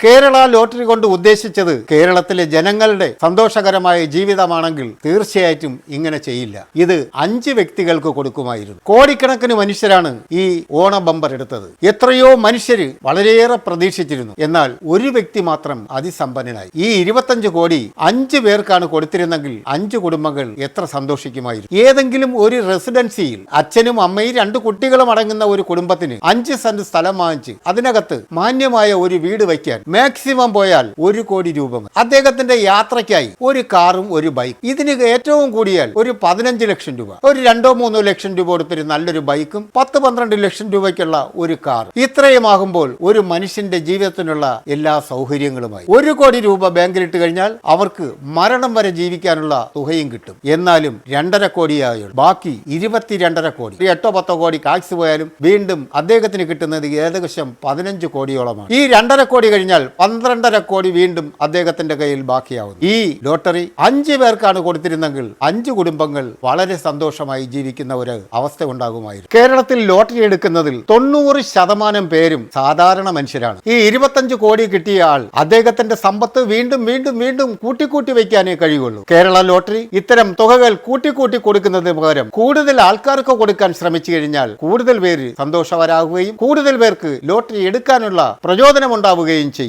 Kerala lottery കൊണ്ട് ഉദ്ദേശിച്ചത് കേരളത്തിലെ ജനങ്ങളുടെ സന്തോഷകരമായ ജീവിതമാണെങ്കിൽ തീർച്ചയായിട്ടും ഇങ്ങനെ ചെയ്യില്ല. ഇത് 5 വ്യക്തികൾക്ക് കൊടുക്കുമായിരുന്നു. കോടിക്കണക്കിന് മനുഷ്യരാണ് ഈ ഓണ ബമ്പർ എടുത്തത്. എത്രയോ മനുഷ്യര് വളരെയേറെ പ്രതീക്ഷിച്ചിരുന്നു. എന്നാൽ ഒരു വ്യക്തി മാത്രം അതിസമ്പന്നനായി. ഈ 25 കോടി 5 പേർക്കാണ് കൊടുത്തിരുന്നെങ്കിൽ 5 കുടുംബങ്ങൾ എത്ര സന്തോഷിക്കുമായിരുന്നു. ഏതെങ്കിലും ഒരു റെസിഡൻസിയിൽ അച്ഛനും അമ്മയും 2 കുട്ടികളും അടങ്ങുന്ന ഒരു കുടുംബത്തിന് 5 സെന്റ് സ്ഥലം വാങ്ങിച്ച് അതിനകത്ത് മാന്യമായ ഒരു വീട് വയ്ക്കാൻ മാക്സിമം പോയാൽ 1 കോടി രൂപ. അദ്ദേഹത്തിന്റെ യാത്രയ്ക്കായി ഒരു കാറും ഒരു ബൈക്ക്, ഇതിന് ഏറ്റവും കൂടിയാൽ ഒരു 15 ലക്ഷം രൂപ, ഒരു 2-3 ലക്ഷം രൂപ കൊടുത്തൊരു നല്ലൊരു ബൈക്കും 10-12 ലക്ഷം രൂപയ്ക്കുള്ള ഒരു കാർ. ഇത്രയുമാകുമ്പോൾ ഒരു മനുഷ്യന്റെ ജീവിതത്തിനുള്ള എല്ലാ സൗകര്യങ്ങളുമായി 1 കോടി രൂപ ബാങ്കിലിട്ട് കഴിഞ്ഞാൽ അവർക്ക് മരണം വരെ ജീവിക്കാനുള്ള തുകയും കിട്ടും. എന്നാലും 2.5 കോടിയായോ ബാക്കി 22.5 കോടി, 8-10 കോടി ടാക്സ് പോയാലും വീണ്ടും അദ്ദേഹത്തിന് കിട്ടുന്നത് ഏകദേശം 15 കോടിയോളമാണ്. ഈ 2.5 കോടി കഴിഞ്ഞാൽ 12.5 കോടി വീണ്ടും അദ്ദേഹത്തിന്റെ കയ്യിൽ ബാക്കിയാവുന്നു. ഈ ലോട്ടറി 5 പേർക്കാണ് കൊടുത്തിരുന്നെങ്കിൽ 5 കുടുംബങ്ങൾ വളരെ സന്തോഷമായി ജീവിക്കുന്ന ഒരു അവസ്ഥ ഉണ്ടാകുമായിരുന്നു. കേരളത്തിൽ ലോട്ടറി എടുക്കുന്നതിൽ 90% പേരും സാധാരണ മനുഷ്യരാണ്. ഈ 25 കോടി കിട്ടിയ ആൾ അദ്ദേഹത്തിന്റെ സമ്പത്ത് വീണ്ടും വീണ്ടും വീണ്ടും കൂട്ടിക്കൂട്ടി വയ്ക്കാനേ കഴിയുള്ളൂ. കേരള ലോട്ടറി ഇത്തരം തുകകൾ കൂട്ടിക്കൂട്ടി കൊടുക്കുന്നതിന് പകരം കൂടുതൽ ആൾക്കാർക്ക് കൊടുക്കാൻ ശ്രമിച്ചു കഴിഞ്ഞാൽ കൂടുതൽ പേര് സന്തോഷവരാകുകയും കൂടുതൽ പേർക്ക് ലോട്ടറി എടുക്കാനുള്ള പ്രചോദനം ഉണ്ടാവുകയും ചെയ്യും.